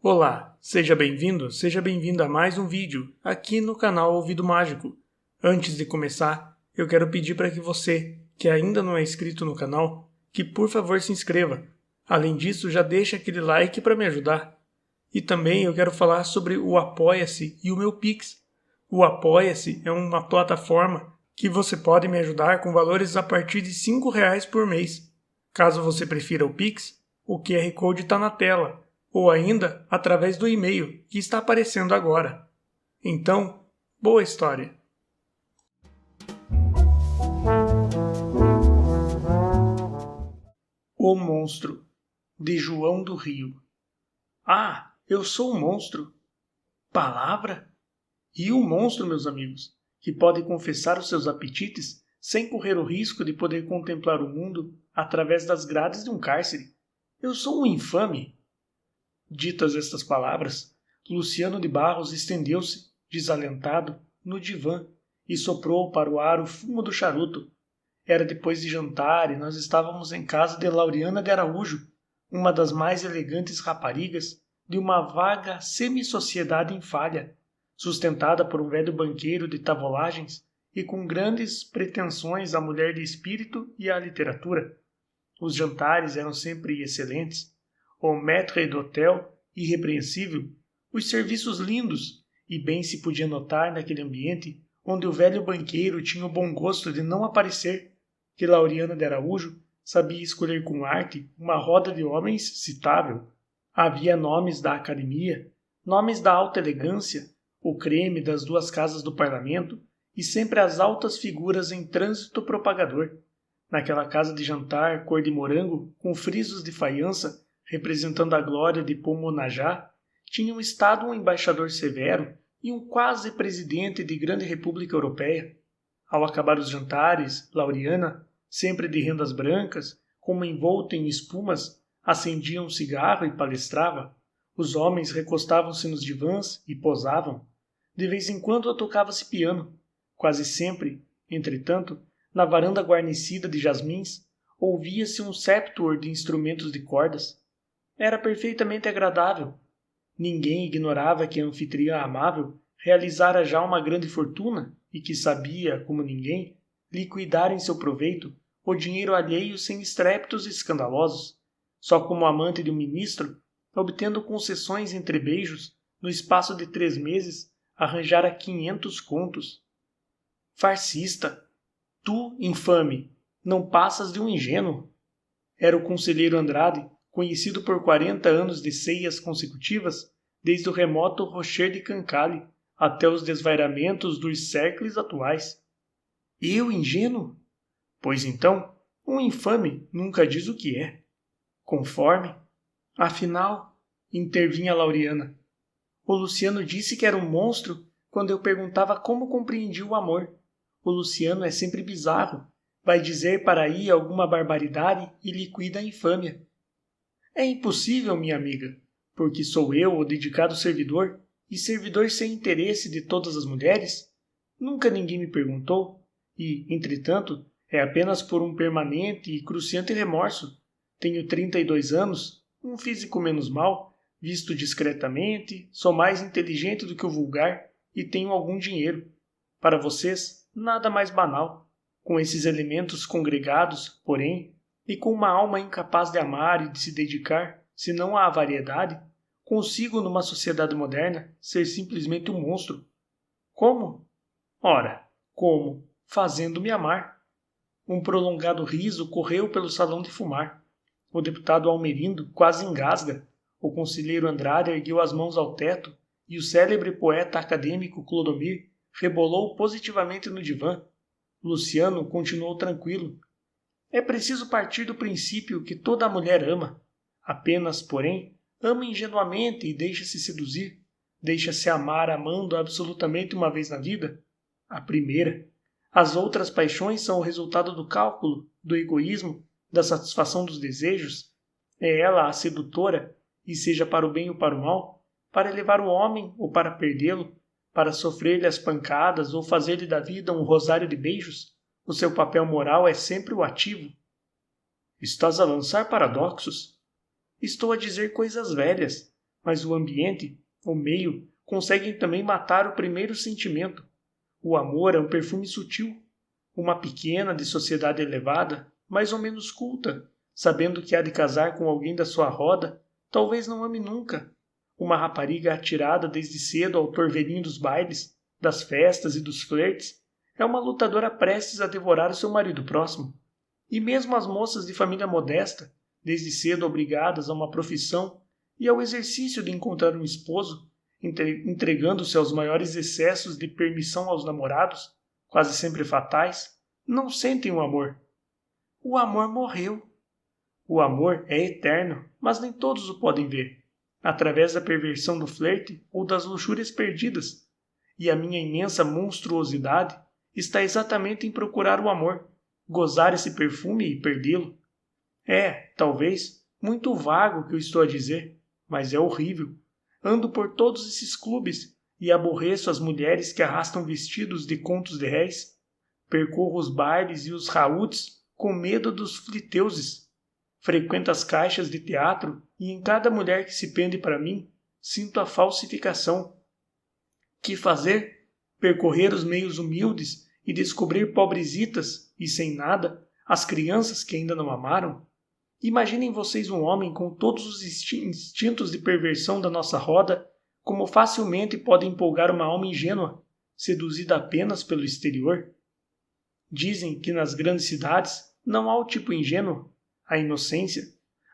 Olá, seja bem-vindo a mais um vídeo aqui no canal Ouvido Mágico. Antes de começar, eu quero pedir para que você, que ainda não é inscrito no canal, que por favor se inscreva. Além disso, já deixa aquele like para me ajudar. E também eu quero falar sobre o Apoia-se e o meu Pix. O Apoia-se é uma plataforma que você pode me ajudar com valores a partir de R$ 5,00 por mês. Caso você prefira o Pix, o QR Code está na tela, ou ainda através do e-mail que está aparecendo agora. Então, boa história! O Monstro, de João do Rio. Ah, eu sou um monstro. Palavra? E um monstro, meus amigos, que pode confessar os seus apetites sem correr o risco de poder contemplar o mundo através das grades de um cárcere. Eu sou um infame. Ditas estas palavras, Luciano de Barros estendeu-se, desalentado, no divã e soprou para o ar o fumo do charuto. Era depois de jantar e nós estávamos em casa de Lauriana de Araújo, uma das mais elegantes raparigas de uma vaga semi-sociedade em falha, sustentada por um velho banqueiro de tavolagens e com grandes pretensões à mulher de espírito e à literatura. Os jantares eram sempre excelentes, o maître d'hôtel irrepreensível, os serviços lindos, e bem se podia notar naquele ambiente, onde o velho banqueiro tinha o bom gosto de não aparecer, que Lauriana de Araújo sabia escolher com arte uma roda de homens citável. Havia nomes da academia, nomes da alta elegância, o creme das duas casas do parlamento e sempre as altas figuras em trânsito propagador. Naquela casa de jantar cor de morango, com frisos de faiança, representando a glória de Pomonajá, tinham estado um embaixador severo e um quase presidente de grande república europeia. Ao acabar os jantares, Lauriana, sempre de rendas brancas, como envolta em espumas, acendia um cigarro e palestrava. Os homens recostavam-se nos divãs e posavam. De vez em quando tocava-se piano. Quase sempre, entretanto, na varanda guarnecida de jasmins, ouvia-se um septuor de instrumentos de cordas. Era perfeitamente agradável. Ninguém ignorava que a anfitriã amável realizara já uma grande fortuna e que sabia, como ninguém, liquidar em seu proveito o dinheiro alheio sem estrépitos escandalosos. Só como amante de um ministro, obtendo concessões entre beijos, no espaço de 3 meses, arranjara 500 contos. Farsista! Tu, infame, não passas de um ingênuo. Era o conselheiro Andrade, conhecido por 40 anos de ceias consecutivas, desde o remoto Rocher de Cancale até os desvairamentos dos séculos atuais. Eu, ingênuo? Pois então, um infame nunca diz o que é. Conforme. Afinal, intervinha Lauriana, o Luciano disse que era um monstro quando eu perguntava como compreendia o amor. O Luciano é sempre bizarro. Vai dizer para aí alguma barbaridade e liquida a infâmia. É impossível, minha amiga, porque sou eu o dedicado servidor e servidor sem interesse de todas as mulheres? Nunca ninguém me perguntou e, entretanto, é apenas por um permanente e cruciante remorso. Tenho 32 anos, um físico menos mau, visto discretamente, sou mais inteligente do que o vulgar e tenho algum dinheiro. Para vocês, nada mais banal. Com esses elementos congregados, porém, e com uma alma incapaz de amar e de se dedicar, senão à variedade, consigo, numa sociedade moderna, ser simplesmente um monstro. Como? Ora, como? Fazendo-me amar. Um prolongado riso correu pelo salão de fumar. O deputado Almerindo quase engasga. O conselheiro Andrade ergueu as mãos ao teto e o célebre poeta acadêmico Clodomir rebolou positivamente no divã. Luciano continuou tranquilo. É preciso partir do princípio que toda mulher ama. Apenas, porém, ama ingenuamente e deixa-se seduzir. Deixa-se amar amando absolutamente uma vez na vida. A primeira. As outras paixões são o resultado do cálculo, do egoísmo, da satisfação dos desejos. É ela a sedutora, e seja para o bem ou para o mal, para elevar o homem ou para perdê-lo, para sofrer-lhe as pancadas ou fazer-lhe da vida um rosário de beijos. O seu papel moral é sempre o ativo. Estás a lançar paradoxos? Estou a dizer coisas velhas, mas o ambiente, o meio, conseguem também matar o primeiro sentimento. O amor é um perfume sutil. Uma pequena de sociedade elevada, mais ou menos culta, sabendo que há de casar com alguém da sua roda, talvez não ame nunca. Uma rapariga atirada desde cedo ao torvelinho dos bailes, das festas e dos flertes, é uma lutadora prestes a devorar o seu marido próximo. E mesmo as moças de família modesta, desde cedo obrigadas a uma profissão e ao exercício de encontrar um esposo, entregando-se aos maiores excessos de permissão aos namorados, quase sempre fatais, não sentem o amor. O amor morreu. O amor é eterno, mas nem todos o podem ver, através da perversão do flerte ou das luxúrias perdidas. E a minha imensa monstruosidade está exatamente em procurar o amor, gozar esse perfume e perdê-lo. É, talvez, muito vago o que eu estou a dizer, mas é horrível. Ando por todos esses clubes e aborreço as mulheres que arrastam vestidos de contos de réis. Percorro os bailes e os raúts com medo dos fliteuses. Frequento as caixas de teatro e em cada mulher que se pende para mim, sinto a falsificação. Que fazer? Percorrer os meios humildes e descobrir pobresitas e sem nada, as crianças que ainda não amaram? Imaginem vocês um homem com todos os instintos de perversão da nossa roda, como facilmente pode empolgar uma alma ingênua, seduzida apenas pelo exterior. Dizem que nas grandes cidades não há o tipo ingênuo, a inocência.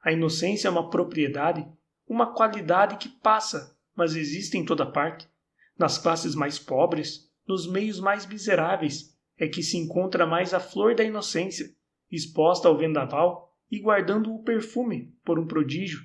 A inocência é uma propriedade, uma qualidade que passa, mas existe em toda parte. Nas classes mais pobres, nos meios mais miseráveis, é que se encontra mais a flor da inocência, exposta ao vendaval e guardando o perfume por um prodígio.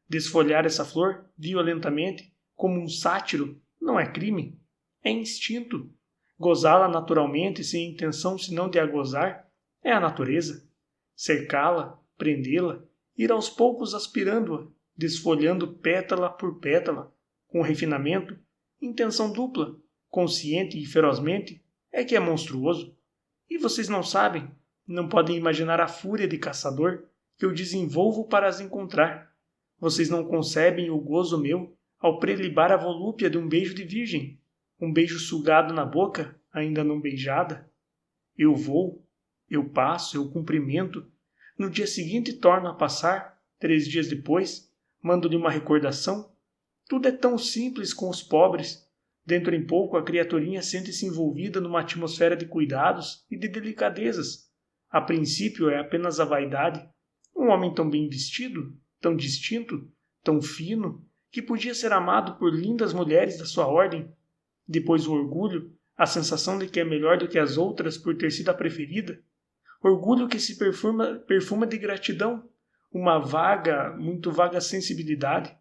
Desfolhar essa flor violentamente, como um sátiro, não é crime, é instinto. Gozá-la naturalmente, sem intenção senão de a gozar, é a natureza. Cercá-la, prendê-la, ir aos poucos aspirando-a, desfolhando pétala por pétala, com refinamento, intenção dupla, consciente e ferozmente, é que é monstruoso. E vocês não sabem, não podem imaginar a fúria de caçador que eu desenvolvo para as encontrar. Vocês não concebem o gozo meu ao prelibar a volúpia de um beijo de virgem, um beijo sugado na boca, ainda não beijada. Eu vou, eu passo, eu cumprimento, no dia seguinte torno a passar, 3 dias depois, mando-lhe uma recordação. Tudo é tão simples com os pobres. Dentro em pouco a criaturinha sente-se envolvida numa atmosfera de cuidados e de delicadezas. A princípio é apenas a vaidade. Um homem tão bem vestido, tão distinto, tão fino, que podia ser amado por lindas mulheres da sua ordem. Depois o orgulho, a sensação de que é melhor do que as outras por ter sido a preferida. Orgulho que se perfuma de gratidão, uma vaga, muito vaga sensibilidade.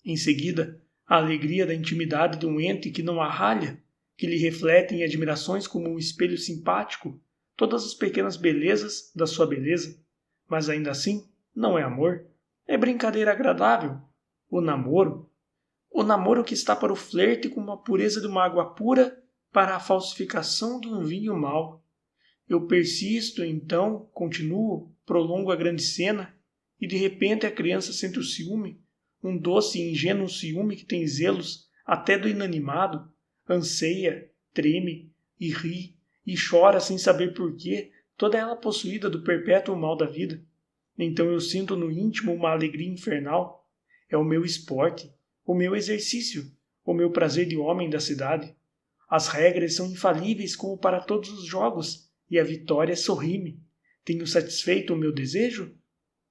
Em seguida, a alegria da intimidade de um ente que não a ralha, que lhe reflete em admirações como um espelho simpático todas as pequenas belezas da sua beleza. Mas ainda assim, não é amor, é brincadeira agradável. O namoro que está para o flerte com a pureza de uma água pura para a falsificação de um vinho mau. Eu persisto, então, continuo, prolongo a grande cena, e de repente a criança sente o ciúme, um doce e ingênuo ciúme que tem zelos até do inanimado, anseia, treme, e ri, e chora sem saber porquê, toda ela possuída do perpétuo mal da vida. Então eu sinto no íntimo uma alegria infernal. É o meu esporte, o meu exercício, o meu prazer de homem da cidade. As regras são infalíveis como para todos os jogos, e a vitória sorri-me. Tenho satisfeito o meu desejo?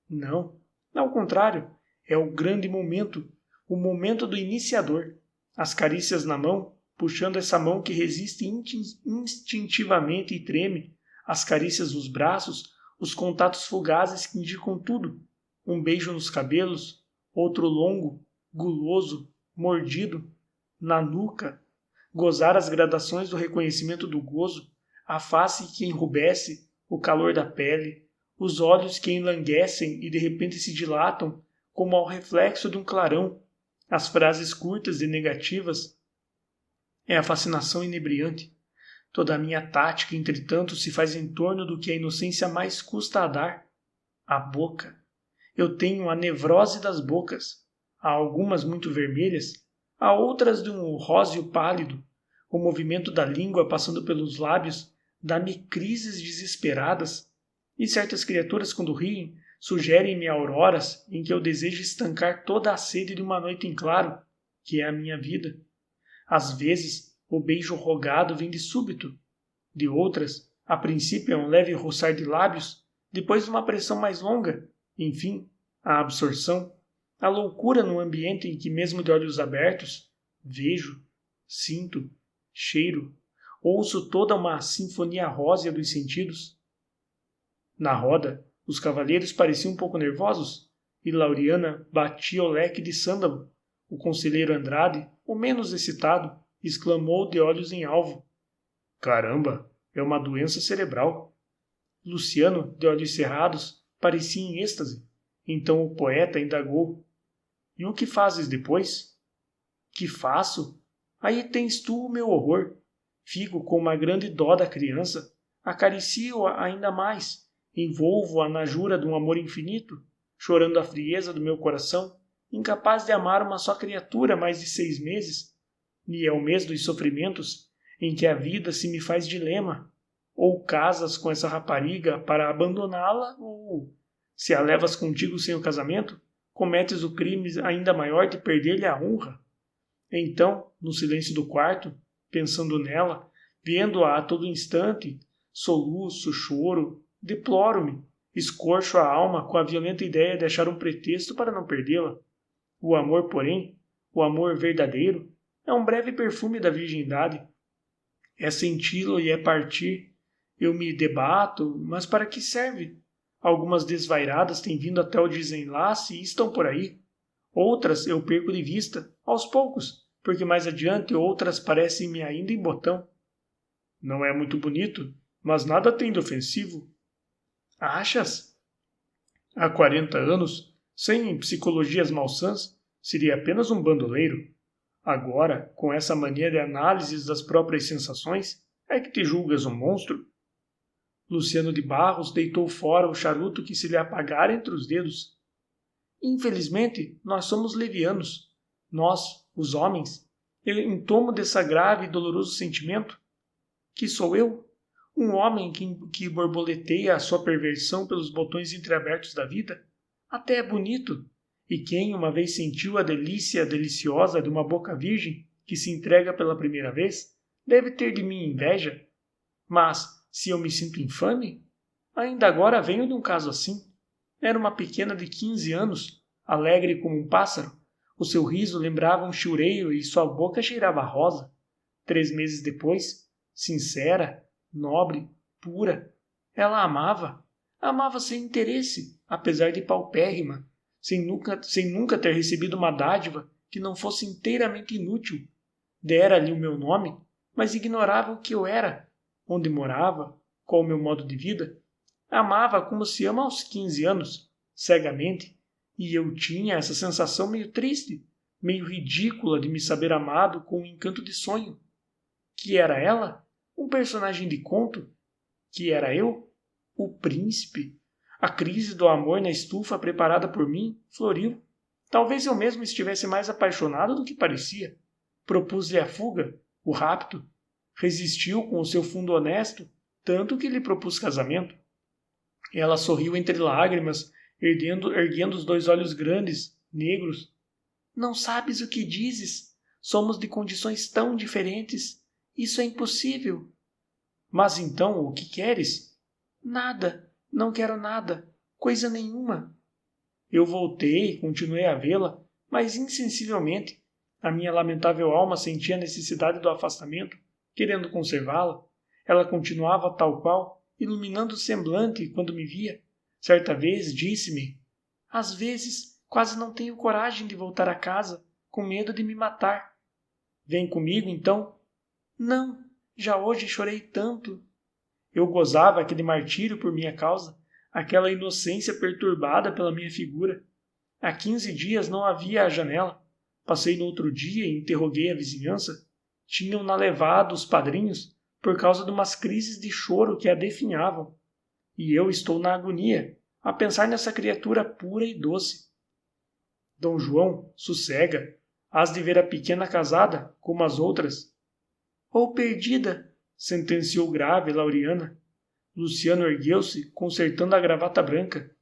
Não. Ao contrário, é o grande momento, o momento do iniciador. As carícias na mão, puxando essa mão que resiste instintivamente e treme, as carícias nos braços, os contatos fugazes que indicam tudo. Um beijo nos cabelos, outro longo, guloso, mordido, na nuca. Gozar as gradações do reconhecimento do gozo, a face que enrubesce, o calor da pele, os olhos que enlanguecem e de repente se dilatam como ao reflexo de um clarão, as frases curtas e negativas. É a fascinação inebriante. Toda a minha tática, entretanto, se faz em torno do que a inocência mais custa a dar. A boca. Eu tenho a nevrose das bocas. há algumas muito vermelhas, há outras de um róseo pálido. O movimento da língua passando pelos lábios dá-me crises desesperadas, e certas criaturas, quando riem, sugerem-me auroras em que eu desejo estancar toda a sede de uma noite em claro, que é a minha vida. Às vezes, o beijo rogado vem de súbito. De outras, a princípio é um leve roçar de lábios, depois uma pressão mais longa, enfim, a absorção, a loucura no ambiente em que mesmo de olhos abertos, vejo, sinto, cheiro, ouço toda uma sinfonia rósea dos sentidos. Na roda, os cavalheiros pareciam um pouco nervosos, e Lauriana batia o leque de sândalo. O conselheiro Andrade, o menos excitado, exclamou de olhos em alvo: "Caramba, é uma doença cerebral." Luciano, de olhos cerrados, parecia em êxtase. Então o poeta indagou: "E o que fazes depois?" "Que faço? Aí tens tu o meu horror. Fico com uma grande dó da criança, acaricio-a ainda mais, envolvo-a na jura de um amor infinito, chorando a frieza do meu coração, incapaz de amar uma só criatura há mais de 6 meses. E é o mês dos sofrimentos, em que a vida se me faz dilema. Ou casas com essa rapariga para abandoná-la, ou, se a levas contigo sem o casamento, cometes o crime ainda maior de perder-lhe a honra." Então, no silêncio do quarto, pensando nela, vendo-a a todo instante, soluço, choro, deploro-me, escorcho a alma com a violenta ideia de achar um pretexto para não perdê-la. O amor, porém, o amor verdadeiro, é um breve perfume da virgindade. É senti-lo e é partir. Eu me debato, mas para que serve? Algumas desvairadas têm vindo até o desenlace e estão por aí. Outras eu perco de vista, aos poucos, porque mais adiante outras parecem-me ainda em botão. Não é muito bonito, mas nada tem de ofensivo. Achas? Há 40 anos, sem psicologias malsãs, seria apenas um bandoleiro. Agora, com essa mania de análise das próprias sensações, é que te julgas um monstro? Luciano de Barros deitou fora o charuto que se lhe apagara entre os dedos. Infelizmente, nós somos levianos. Nós, os homens. Eu entomo dessa grave e doloroso sentimento. Que sou eu? Um homem que borboleteia a sua perversão pelos botões entreabertos da vida? Até é bonito. E quem uma vez sentiu a delícia deliciosa de uma boca virgem que se entrega pela primeira vez, deve ter de mim inveja. Mas, se eu me sinto infame? Ainda agora venho de um caso assim. Era uma pequena de 15 anos, alegre como um pássaro. O seu riso lembrava um chureiro e sua boca cheirava a rosa. 3 meses depois, sincera, nobre, pura, ela amava. Amava sem interesse, apesar de paupérrima, sem nunca ter recebido uma dádiva que não fosse inteiramente inútil. Dera-lhe o meu nome, mas ignorava o que eu era, onde morava, qual o meu modo de vida. Amava como se ama aos 15 anos, cegamente, e eu tinha essa sensação meio triste, meio ridícula de me saber amado com um encanto de sonho. Que era ela? Um personagem de conto? Que era eu? O príncipe? A crise do amor na estufa preparada por mim floriu. Talvez eu mesmo estivesse mais apaixonado do que parecia. Propus-lhe a fuga, o rapto. Resistiu com o seu fundo honesto, tanto que lhe propus casamento. Ela sorriu entre lágrimas, erguendo os 2 olhos grandes, negros. Não sabes o que dizes? Somos de condições tão diferentes. Isso é impossível. Mas então, o que queres? Nada. Não quero nada. Coisa nenhuma. Eu voltei e continuei a vê-la, mas insensivelmente. A minha lamentável alma sentia a necessidade do afastamento, querendo conservá-la. Ela continuava tal qual, iluminando o semblante quando me via. Certa vez disse-me: "Às vezes, quase não tenho coragem de voltar a casa, com medo de me matar." "Vem comigo, então?" "Não, já hoje chorei tanto." Eu gozava aquele martírio por minha causa, aquela inocência perturbada pela minha figura. Há 15 dias não havia à janela. Passei no outro dia e interroguei a vizinhança. Tinham-na levado os padrinhos por causa de umas crises de choro que a definhavam. E eu estou na agonia, a pensar nessa criatura pura e doce. Dom João, sossega. Hás de ver a pequena casada, como as outras. Ou perdida, sentenciou grave Laureana. Luciano ergueu-se, consertando a gravata branca.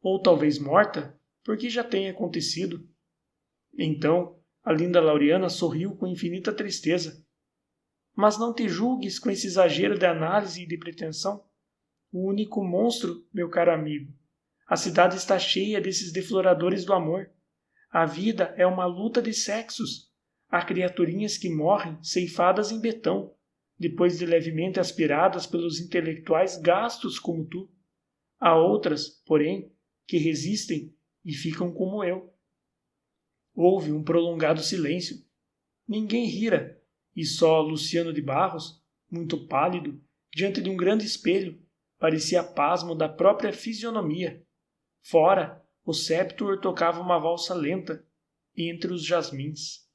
Ou talvez morta, porque já tem acontecido. Então, a linda Laureana sorriu com infinita tristeza. Mas não te julgues com esse exagero de análise e de pretensão. O único monstro, meu caro amigo. A cidade está cheia desses defloradores do amor. A vida é uma luta de sexos. Há criaturinhas que morrem ceifadas em betão, depois de levemente aspiradas pelos intelectuais gastos como tu. Há outras, porém, que resistem e ficam como eu. Houve um prolongado silêncio. Ninguém rira, e só Luciano de Barros, muito pálido, diante de um grande espelho, parecia pasmo da própria fisionomia. Fora, o Septur tocava uma valsa lenta entre os jasmins.